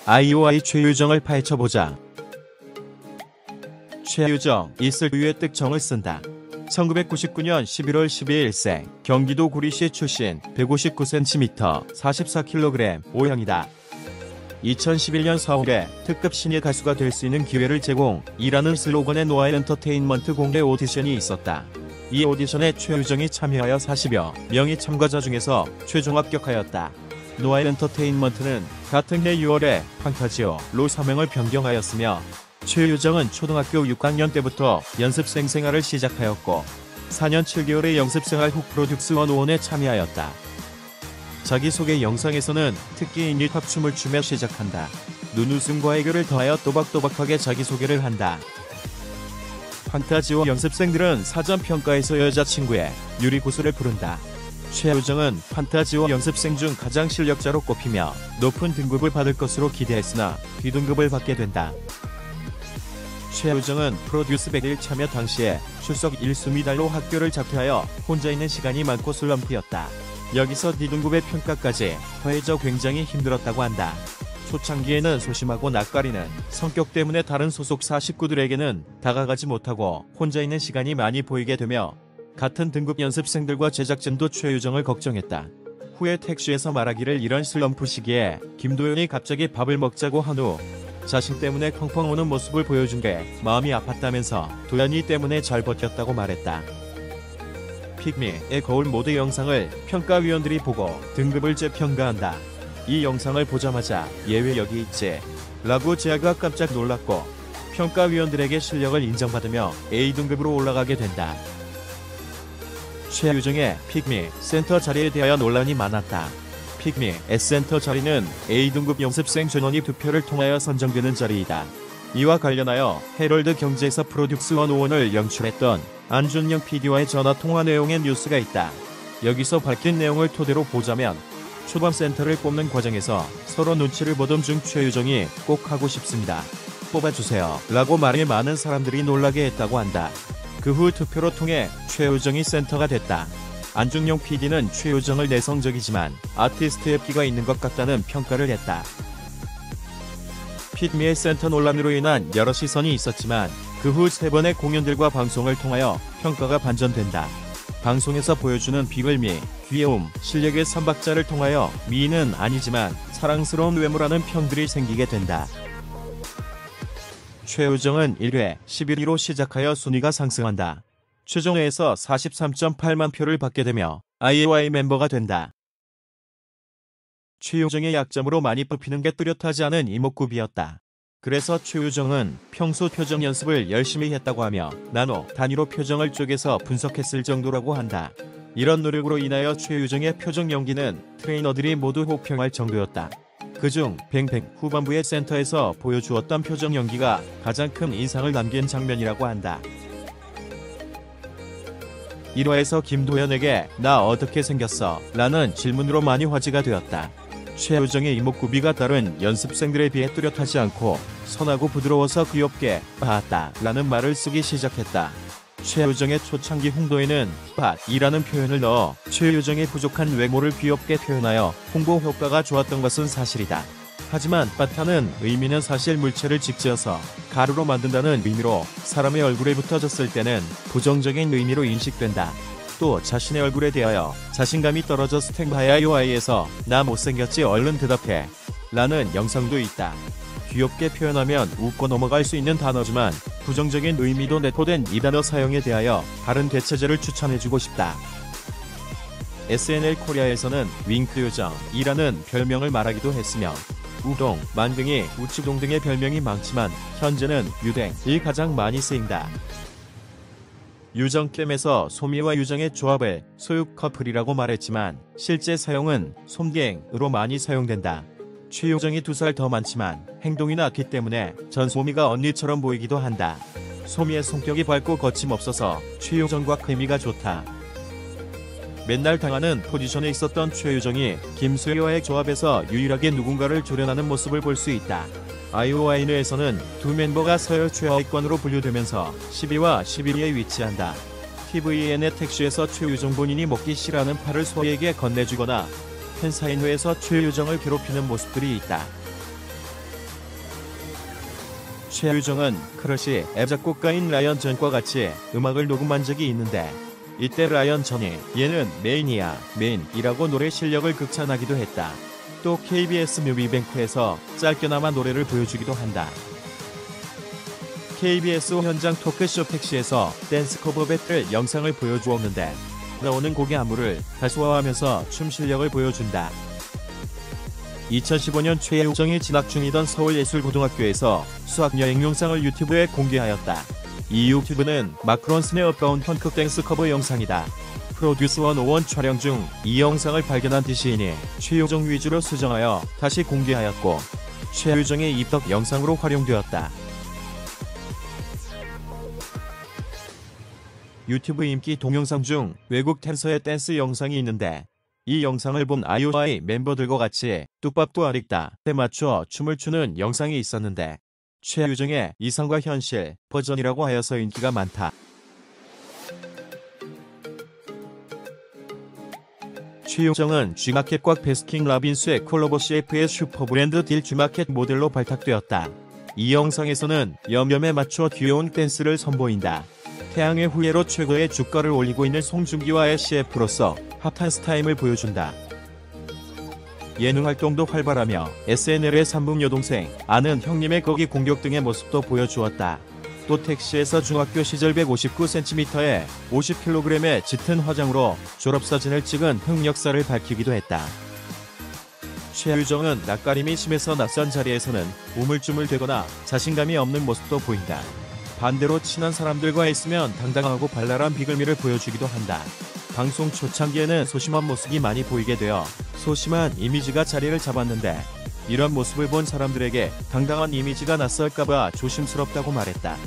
아이오아이 최유정을 파헤쳐보자. 최유정, 있을 위의 특정을 쓴다. 1999년 11월 12일생, 경기도 구리시 출신, 159cm, 44kg, O형이다. 2011년 4월에 특급 신예 가수가 될 수 있는 기회를 제공이라는 슬로건의 노아의 엔터테인먼트 공개 오디션이 있었다. 이 오디션에 최유정이 참여하여 40여 명의 참가자 중에서 최종 합격하였다. 노아의 엔터테인먼트는 같은 해 6월에 판타지오로 사명을 변경하였으며 최유정은 초등학교 6학년 때부터 연습생 생활을 시작하였고 4년 7개월의 연습생활 후 프로듀스 101에 참여하였다. 자기소개 영상에서는 특기 인힙합 춤을 추며 시작한다. 눈웃음과 애교를 더하여 또박또박하게 자기소개를 한다. 판타지오 연습생들은 사전평가에서 여자친구의 유리고수를 부른다. 최유정은 판타지오 연습생 중 가장 실력자로 꼽히며 높은 등급을 받을 것으로 기대했으나 D등급을 받게 된다. 최유정은 프로듀스 100일 참여 당시에 출석 1수미달로 학교를 자퇴하여 혼자 있는 시간이 많고 슬럼프였다. 여기서 D등급의 평가까지 더해져 굉장히 힘들었다고 한다. 초창기에는 소심하고 낯가리는 성격 때문에 다른 소속사 식구들에게는 다가가지 못하고 혼자 있는 시간이 많이 보이게 되며 같은 등급 연습생들과 제작진도 최유정을 걱정했다. 후에 택시에서 말하기를 이런 슬럼프 시기에 김도연이 갑자기 밥을 먹자고 한 후 자신 때문에 펑펑 우는 모습을 보여준 게 마음이 아팠다면서 도연이 때문에 잘 버텼다고 말했다. 픽미의 거울 모드 영상을 평가위원들이 보고 등급을 재평가한다. 이 영상을 보자마자 예외 여기 있지 라고 재하가 깜짝 놀랐고 평가위원들에게 실력을 인정받으며 A등급으로 올라가게 된다. 최유정의 픽미 센터 자리에 대하여 논란이 많았다. 픽미 S센터 자리는 A등급 연습생 전원이 투표를 통하여 선정되는 자리이다. 이와 관련하여 헤럴드 경제에서 프로듀스 101을 연출했던 안준영 PD와의 전화통화 내용의 뉴스가 있다. 여기서 밝힌 내용을 토대로 보자면 초반 센터를 뽑는 과정에서 서로 눈치를 보던 중 최유정이 꼭 하고 싶습니다. 뽑아주세요 라고 말해 많은 사람들이 놀라게 했다고 한다. 그 후 투표로 통해 최유정이 센터가 됐다. 안중용 PD는 최유정을 내성적이지만 아티스트의 끼가 있는 것 같다는 평가를 했다. 픽미의 센터 논란으로 인한 여러 시선이 있었지만 그 후 3번의 공연들과 방송을 통하여 평가가 반전된다. 방송에서 보여주는 비글미, 귀여움, 실력의 3박자를 통하여 미인은 아니지만 사랑스러운 외모라는 평들이 생기게 된다. 최유정은 1회 11위로 시작하여 순위가 상승한다. 최종회에서 43.8만 표를 받게 되며 아이오아이 멤버가 된다. 최유정의 약점으로 많이 뽑히는 게 뚜렷하지 않은 이목구비였다. 그래서 최유정은 평소 표정 연습을 열심히 했다고 하며 나노 단위로 표정을 쪼개서 분석했을 정도라고 한다. 이런 노력으로 인하여 최유정의 표정 연기는 트레이너들이 모두 호평할 정도였다. 그중 뱅뱅 후반부의 센터에서 보여주었던 표정 연기가 가장 큰 인상을 남긴 장면이라고 한다. 1화에서 김도연에게 나 어떻게 생겼어? 라는 질문으로 많이 화제가 되었다. 최유정의 이목구비가 다른 연습생들에 비해 뚜렷하지 않고 선하고 부드러워서 귀엽게 봤다 라는 말을 쓰기 시작했다. 최유정의 초창기 홍보에는 밭이라는 표현을 넣어 최유정의 부족한 외모를 귀엽게 표현하여 홍보 효과가 좋았던 것은 사실이다. 하지만 밭하는 의미는 사실 물체를 직지어서 가루로 만든다는 의미로 사람의 얼굴에 붙어졌을 때는 부정적인 의미로 인식된다. 또 자신의 얼굴에 대하여 자신감이 떨어져 스탠바이아이오아이에서 나 못생겼지 얼른 대답해 라는 영상도 있다. 귀엽게 표현하면 웃고 넘어갈 수 있는 단어지만 부정적인 의미도 내포된 이 단어 사용에 대하여 다른 대체제를 추천해주고 싶다. SNL 코리아에서는 윙크요정이라는 별명을 말하기도 했으며 우동, 만등이, 우치동 등의 별명이 많지만 현재는 유댕이 가장 많이 쓰인다. 유정캠에서 소미와 유정의 조합을 소육 커플이라고 말했지만 실제 사용은 솜갱으로 많이 사용된다. 최유정이 2살 더 많지만 행동이 낮기 때문에 전 소미가 언니처럼 보이기도 한다. 소미의 성격이 밝고 거침없어서 최유정과 케미가 좋다. 맨날 당하는 포지션에 있었던 최유정이 김수희와의 조합에서 유일하게 누군가를 조련하는 모습을 볼 수 있다. 아이오아이 내에서는 두 멤버가 서열 최하위권으로 분류되면서 10위와 11위에 위치한다. TVN의 택시에서 최유정 본인이 먹기 싫어하는 팔을 소희에게 건네주거나 팬사인회에서 최유정을 괴롭히는 모습들이 있다. 최유정은 크러쉬 앱 작곡가인 라이언 전과 같이 음악을 녹음한 적이 있는데 이때 라이언 전이 얘는 메인이라고 노래 실력을 극찬하기도 했다. 또 KBS 뮤비뱅크에서 짧게나마 노래를 보여주기도 한다. KBS 현장 토크쇼 택시에서 댄스 커버 배틀 영상을 보여주었는데 나오는 곡의 안무를 가수화하면서 춤 실력을 보여준다. 2015년 최유정이 진학 중이던 서울예술고등학교에서 수학여행 영상을 유튜브에 공개하였다. 이 유튜브는 마크론 스네어 가운 펑크 댄스 커버 영상이다. 프로듀스 101 촬영 중 이 영상을 발견한 DC인이 최유정 위주로 수정하여 다시 공개하였고 최유정의 입덕 영상으로 활용되었다. 유튜브 인기 동영상 중 외국 댄서의 댄스 영상이 있는데 이 영상을 본 아이오아이 멤버들과 같이 뚝밥도 아릭다에 맞춰 춤을 추는 영상이 있었는데 최유정의 이상과 현실 버전이라고 하여서 인기가 많다. 최유정은 G마켓과 베스킨 라빈스의 콜라보 CF의 슈퍼브랜드 딜 G마켓 모델로 발탁되었다. 이 영상에서는 염염에 맞춰 귀여운 댄스를 선보인다. 태양의 후예로 최고의 주가를 올리고 있는 송중기와의 CF로서 핫한 스타임을 보여준다. 예능 활동도 활발하며 SNL의 삼북 여동생, 아는 형님의 거기 공격 등의 모습도 보여주었다. 또 택시에서 중학교 시절 159cm에 50kg의 짙은 화장으로 졸업사진을 찍은 흑역사를 밝히기도 했다. 최유정은 낯가림이 심해서 낯선 자리에서는 우물쭈물대거나 자신감이 없는 모습도 보인다. 반대로 친한 사람들과 있으면 당당하고 발랄한 비글미를 보여주기도 한다. 방송 초창기에는 소심한 모습이 많이 보이게 되어 소심한 이미지가 자리를 잡았는데 이런 모습을 본 사람들에게 당당한 이미지가 낯설까봐 조심스럽다고 말했다.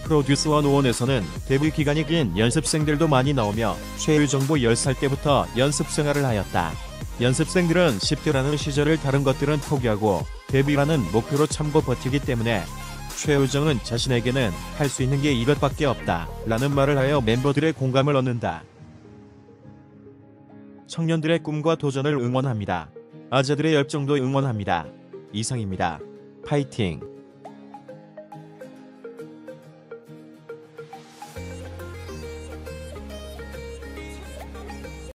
프로듀스 101에서는 데뷔 기간이 긴 연습생들도 많이 나오며 최유정도 10살 때부터 연습생활을 하였다. 연습생들은 10대라는 시절을 다른 것들은 포기하고 데뷔라는 목표로 참고 버티기 때문에 최유정은 자신에게는 할 수 있는 게 이것밖에 없다 라는 말을 하여 멤버들의 공감을 얻는다. 청년들의 꿈과 도전을 응원합니다. 아재들의 열정도 응원합니다. 이상입니다. 파이팅!